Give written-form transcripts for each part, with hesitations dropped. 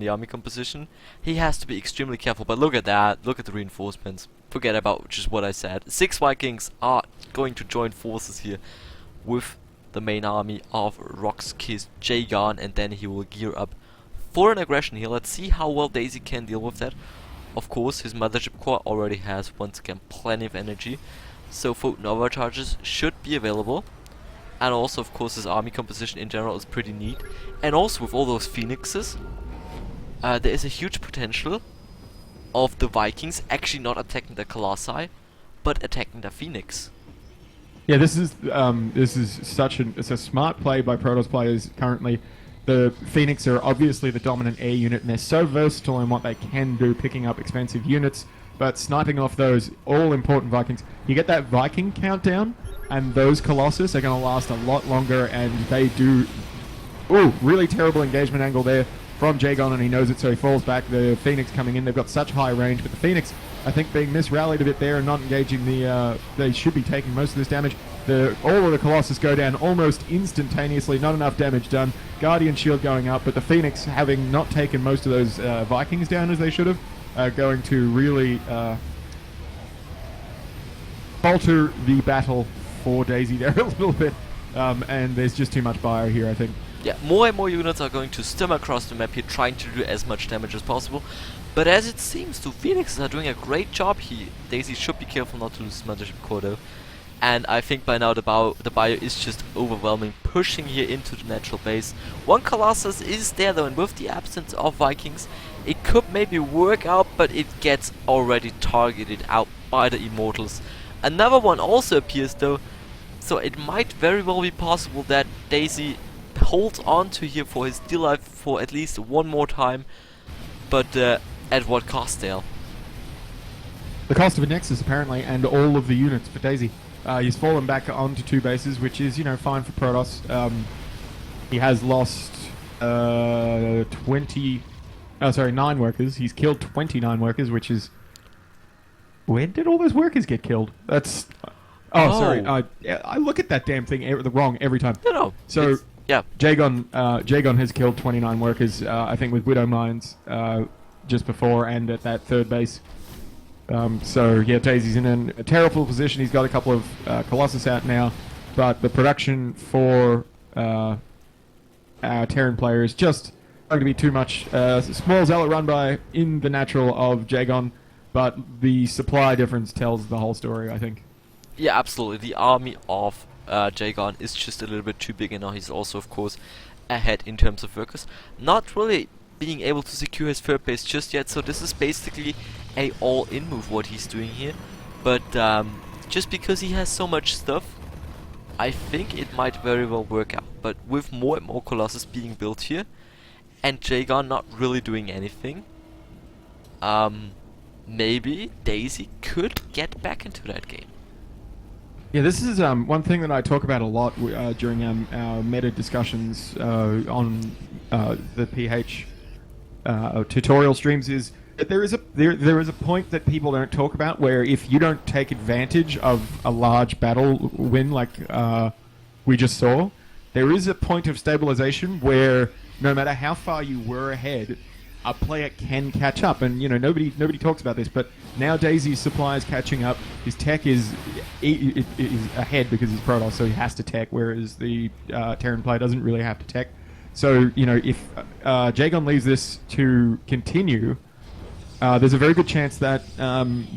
the army composition, he has to be extremely careful. But look at that, look at the reinforcements. Forget about just what I said. 6 Vikings are going to join forces here with the main army of Roxkiss Jagon, and then he will gear up for an aggression here. Let's see how well Daisy can deal with that. Of course, his mothership core already has, once again, plenty of energy, so Photon overcharges should be available. And also, of course, his army composition in general is pretty neat. And also, with all those phoenixes, there is a huge potential of the Vikings actually not attacking the Colossi, but attacking the Phoenix. Yeah, this is it's a smart play by Protoss players currently. The Phoenix are obviously the dominant air unit, and they're so versatile in what they can do, picking up expensive units, but sniping off those all-important Vikings. You get that Viking countdown, and those Colossus are going to last a lot longer, and they do... Ooh, really terrible engagement angle there from Jagon, and he knows it, so he falls back. The Phoenix coming in, they've got such high range, but the Phoenix, I think, being misrallied a bit there and not engaging the... they should be taking most of this damage. All of the Colossus go down almost instantaneously, not enough damage done. Guardian shield going up, but the Phoenix, having not taken most of those Vikings down as they should have, are going to really falter the battle for Daisy there a little bit, and there's just too much bio here, I think. Yeah, more and more units are going to stem across the map here, trying to do as much damage as possible. But as it seems, the Phoenixes are doing a great job here. Daisy should be careful not to lose mothership core though. And I think by now the bio is just overwhelming, pushing here into the natural base. One Colossus is there though, and with the absence of Vikings, it could maybe work out, but it gets already targeted out by the Immortals. Another one also appears though, so it might very well be possible that Daisy holds on to here for his dear life for at least one more time, but at what cost, Dale? The cost of a Nexus, apparently, and all of the units for Daisy. He's fallen back onto 2 bases, which is, fine for Protoss. He has lost 9 workers. He's killed 29 workers, which is... When did all those workers get killed? That's... sorry. I look at that damn thing wrong every time. No. So, yeah. Jagon has killed 29 workers, I think, with Widow Mines just before and at that 3rd base. So, yeah, Daisy's in a terrible position. He's got a couple of Colossus out now, but the production for our Terran player is just going to be too much. Small Zealot run by in the natural of Jagon, but the supply difference tells the whole story, I think. Yeah, absolutely. The army of Jagon is just a little bit too big, and now he's also, of course, ahead in terms of workers. Not really being able to secure his 3rd base just yet, so this is basically a all-in move what he's doing here. But just because he has so much stuff, I think it might very well work out. But with more and more Colossus being built here, and Jagon not really doing anything, maybe Daisy could get back into that game. Yeah, this is one thing that I talk about a lot during our meta discussions on the PH tutorial streams, is that there is a point that people don't talk about where if you don't take advantage of a large battle win like we just saw, there is a point of stabilization where no matter how far you were ahead, a player can catch up. And nobody talks about this, but now Daisy's supply is catching up. His tech is ahead because he's Protoss, so he has to tech, whereas the Terran player doesn't really have to tech. So if Jagon leaves this to continue, there's a very good chance that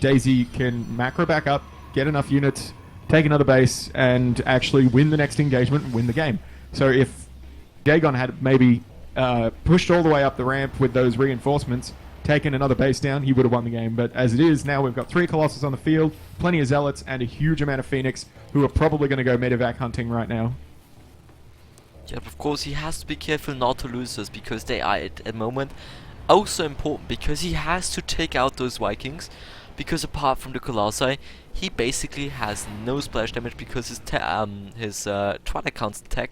Daisy can macro back up, get enough units, take another base, and actually win the next engagement and win the game. So if Jagon had maybe pushed all the way up the ramp with those reinforcements, taken another base down, he would have won the game. But as it is, now we've got 3 Colossus on the field, plenty of Zealots, and a huge amount of Phoenix, who are probably going to go medevac hunting right now. Yeah, but of course he has to be careful not to lose this, because they are at the moment also important, because he has to take out those Vikings, because apart from the Colossi, he basically has no splash damage, because his Twilight Council attack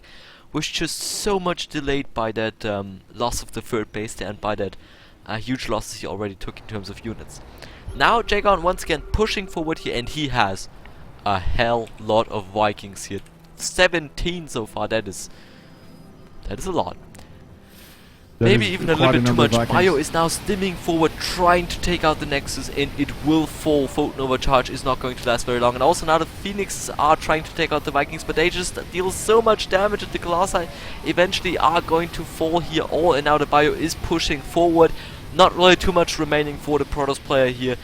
was just so much delayed by that loss of the 3rd base there, and by that huge losses he already took in terms of units. Now Jagon once again pushing forward here, and he has a hell lot of Vikings here. 17 so far, that is a lot. Maybe even a little bit too much. Bio Vikings. is now stimming forward, trying to take out the Nexus, and it will fall. Photon Overcharge is not going to last very long. And also now the Phoenixes are trying to take out the Vikings, but they just deal so much damage, and the Colossi eventually are going to fall here all. And now the Bio is pushing forward. Not really too much remaining for the Protoss player here.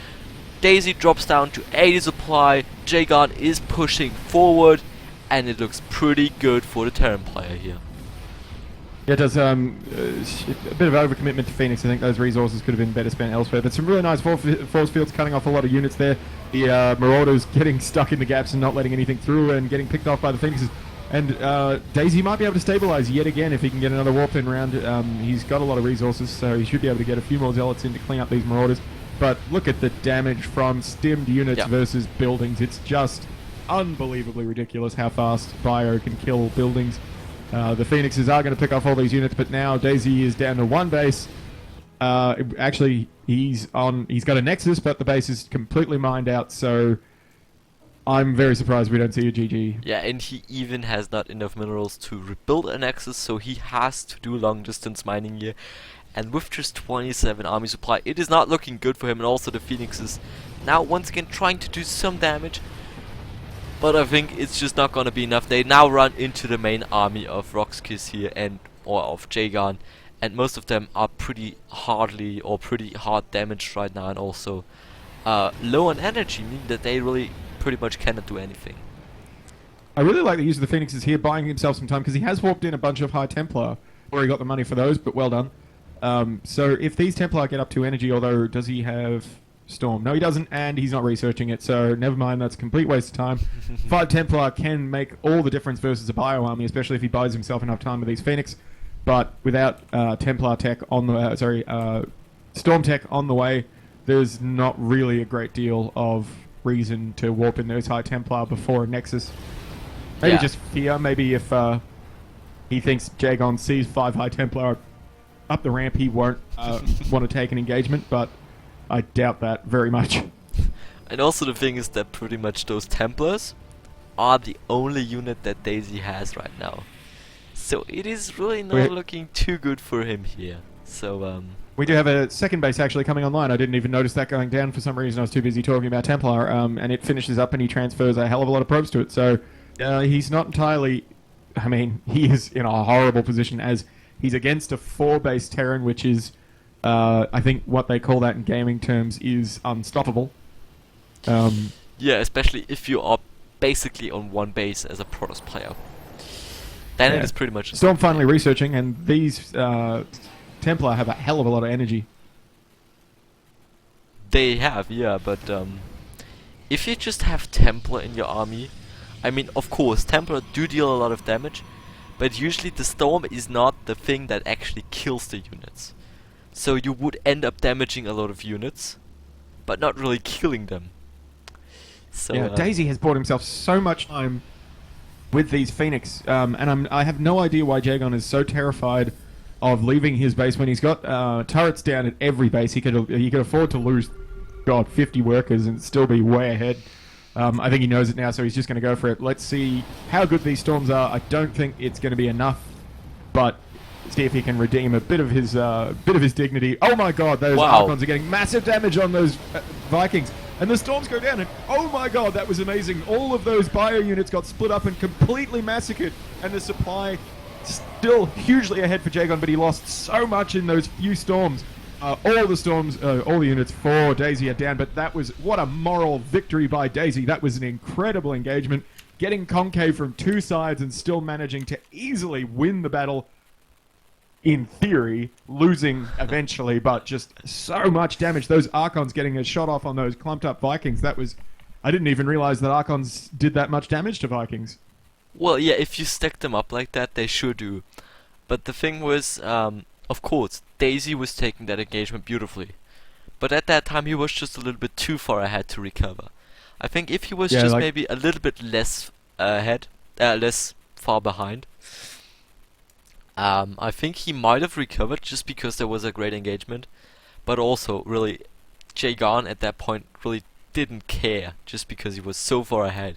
Daisy drops down to 80 supply. Jagon is pushing forward, and it looks pretty good for the Terran player here. Yeah, it does a bit of overcommitment to Phoenix. I think those resources could have been better spent elsewhere. But some really nice force fields cutting off a lot of units there. The Marauders getting stuck in the gaps and not letting anything through and getting picked off by the Phoenixes. And Daisy might be able to stabilize yet again if he can get another warp in round. He's got a lot of resources, so he should be able to get a few more Zealots in to clean up these Marauders. But look at the damage from stimmed units versus buildings. It's just unbelievably ridiculous how fast Bio can kill buildings. The Phoenixes are going to pick off all these units, but now Daisy is down to one base. Actually, he's got a Nexus, but the base is completely mined out, so I'm very surprised we don't see a GG. Yeah, and he even has not enough minerals to rebuild a Nexus, so he has to do long distance mining here. And with just 27 army supply, it is not looking good for him, and also the Phoenixes now once again trying to do some damage. But I think it's just not going to be enough. They now run into the main army of Roxkiss here or of Jagon, and most of them are pretty hard damaged right now, and also low on energy, meaning that they really pretty much cannot do anything. I really like the use of the Phoenixes here, buying himself some time, because he has warped in a bunch of High Templar, where he got the money for those, but well done. So if these Templar get up to energy, although does he have Storm? No, he doesn't, and he's not researching it, so never mind, that's a complete waste of time. 5 Templar can make all the difference versus a Bio army, especially if he buys himself enough time with these Phoenix, but without Templar tech on the Storm tech on the way, there's not really a great deal of reason to warp in those High Templar before a Nexus. Maybe just fear, maybe if he thinks Jagon sees 5 High Templar up the ramp, he won't want to take an engagement, but I doubt that very much. And also the thing is that pretty much those Templars are the only unit that Daisy has right now. So it is really not looking too good for him here. So we do have a second base actually coming online. I didn't even notice that going down for some reason. I was too busy talking about Templar, and it finishes up and he transfers a hell of a lot of probes to it. So he's not entirely... I mean, he is in a horrible position as he's against a 4-base Terran, which is... I think what they call that in gaming terms is unstoppable. Yeah, especially if you are basically on one base as a Protoss player. Then it is pretty much... Still, I'm finally researching, and these Templar have a hell of a lot of energy. They have, yeah, but if you just have Templar in your army, I mean, of course, Templar do deal a lot of damage, but usually the Storm is not the thing that actually kills the units. So you would end up damaging a lot of units, but not really killing them. So yeah, Daisy has bought himself so much time with these Phoenix, and I have no idea why Jagon is so terrified of leaving his base when he's got turrets down at every base. He could afford to lose, 50 workers and still be way ahead. I think he knows it now, so he's just going to go for it. Let's see how good these storms are. I don't think it's going to be enough, but see if he can redeem a bit of his dignity. Oh my god, those Archons are getting massive damage on those Vikings. And the storms go down, and oh my god, that was amazing. All of those bio units got split up and completely massacred, and the supply still hugely ahead for Jagon, but he lost so much in those few storms. All the units for Daisy are down, but that was, what a moral victory by Daisy. That was an incredible engagement, getting concave from 2 sides and still managing to easily win the battle. In theory, losing eventually, but just so much damage. Those Archons getting a shot off on those clumped up Vikings, that was... I didn't even realize that Archons did that much damage to Vikings. Well, yeah, if you stack them up like that, they sure do. But the thing was, of course, Daisy was taking that engagement beautifully. But at that time, he was just a little bit too far ahead to recover. I think if he was just maybe a little bit less ahead, less far behind... I think he might have recovered just because there was a great engagement, but also really Jagon at that point really didn't care just because he was so far ahead.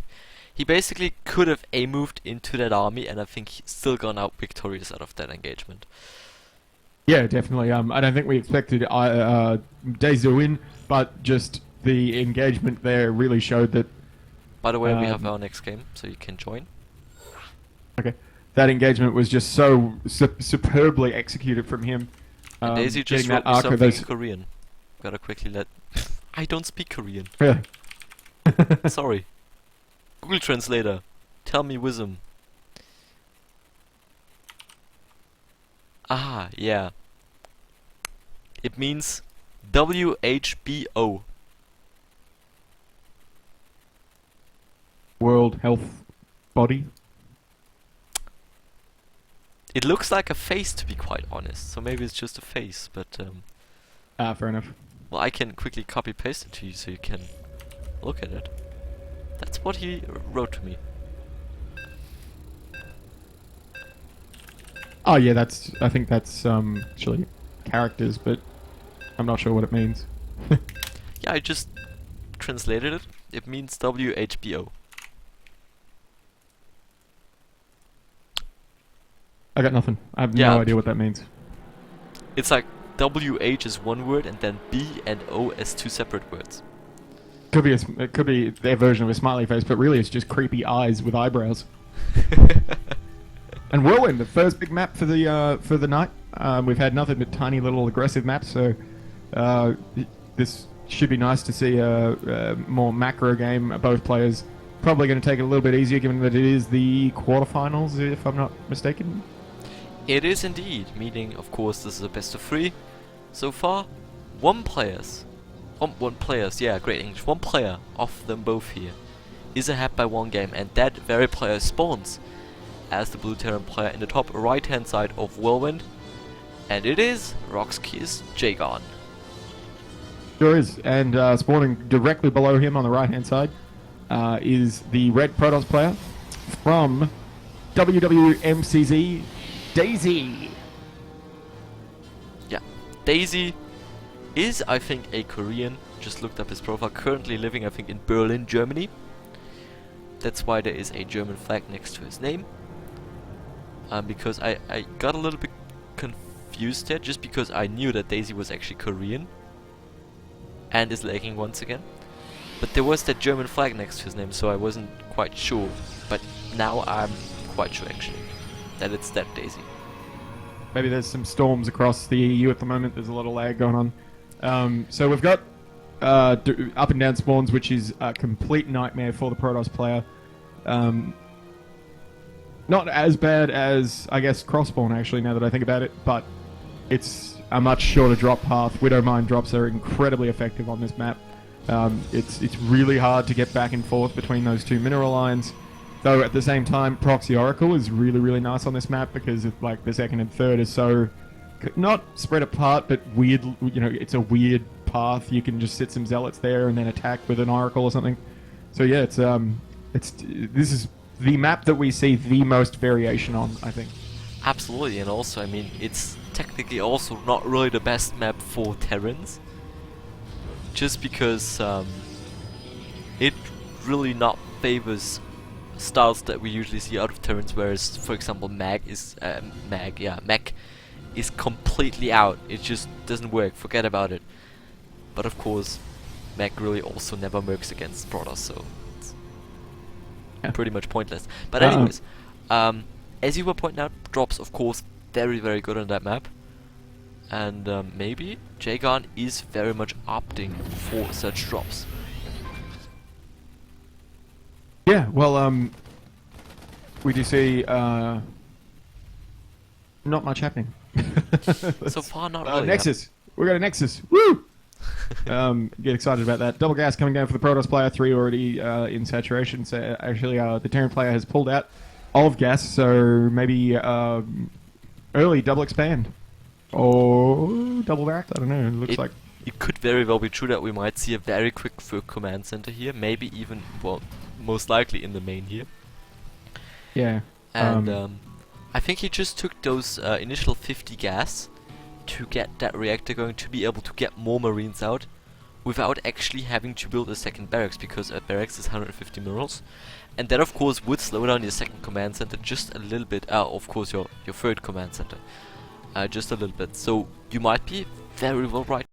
He basically could have A-moved into that army, and I think he's still gone out victorious out of that engagement. Yeah, definitely. I don't think we expected Days to win, but just the engagement there really showed that. By the way, we have Um, our next game, so you can join. okay, that engagement was just so superbly executed from him. And Daisy just Getting that wrote me arc of something in those. Korean. Gotta quickly let... I don't speak Korean. Really. Sorry. Google Translator. Tell me wisdom. Ah, yeah. It means WHBO. World Health Body. It looks like a face, to be quite honest. So maybe it's just a face, but Fair enough. well, I can quickly copy paste it to you so you can look at it. That's what he wrote to me. Oh yeah, that's. I think that's actually characters, but I'm not sure what it means. Yeah, I just translated it. It means WHBO. I got nothing. I have Yeah. no idea what that means. It's like WH is one word and then B and O as two separate words. It could be their version of a smiley face, but really it's just creepy eyes with eyebrows. And Whirlwind, the first big map for the night. We've had nothing but tiny little aggressive maps, so this should be nice to see a more macro game. Both players probably going to take it a little bit easier, given that it is the quarterfinals, if I'm not mistaken. It is indeed, meaning of course this is a best of 3. So far, one players, yeah, great English, one player of them both here is ahead by one game, and that very player spawns as the blue Terran player in the top right hand side of Whirlwind, and it is Roxky's Jagon. Sure is, and spawning directly below him on the right hand side is the red Protoss player from WWMCZ, Daisy. Yeah, Daisy is, I think, a Korean. Just looked up his profile. Currently living, I think, in Berlin, Germany. That's why there is a German flag next to his name. Because I got a little bit confused there, just because I knew that Daisy was actually Korean and is lagging once again. But there was that German flag next to his name, so I wasn't quite sure. But now I'm quite sure, actually, that it's that Daisy. Maybe there's some storms across the EU at the moment. There's a lot of lag going on. So we've got up and down spawns, which is a complete nightmare for the Protoss player. Not as bad as, I guess, cross spawn, actually, now that I think about it, but it's a much shorter drop path. Widow Mine drops are incredibly effective on this map. It's really hard to get back and forth between those two mineral lines. Though at the same time, Proxy Oracle is really, really nice on this map because like the second and third is so not spread apart, but weird. You know, it's a weird path. You can just sit some zealots there and then attack with an Oracle or something. So yeah, this is the map that we see the most variation on, I think. Absolutely, and also, I mean, it's technically also not really the best map for Terrans. Just because it really not favors styles that we usually see out of Terrans, whereas, for example, Mech is completely out. It just doesn't work. Forget about it. But of course, Mech really also never works against Protoss, so it's pretty much pointless. But anyways, as you were pointing out, drops of course very, very good on that map. And maybe Jagon is very much opting for such drops. Yeah, well, we do see not much happening. So far, not really. Nexus. We got a Nexus. Woo! Get excited about that. Double gas coming down for the Protoss player. 3 already in saturation. So actually, the Terran player has pulled out of gas. So maybe early double expand or double back. I don't know. It looks like it could very well be true that we might see a very quick command center here. Maybe even, well, most likely in the main here. Yeah. And I think he just took those initial 50 gas to get that reactor going, to be able to get more marines out without actually having to build a second barracks, because a barracks is 150 minerals, and that of course would slow down your second command center just a little bit. Of course your third command center. just a little bit. So you might be very well right.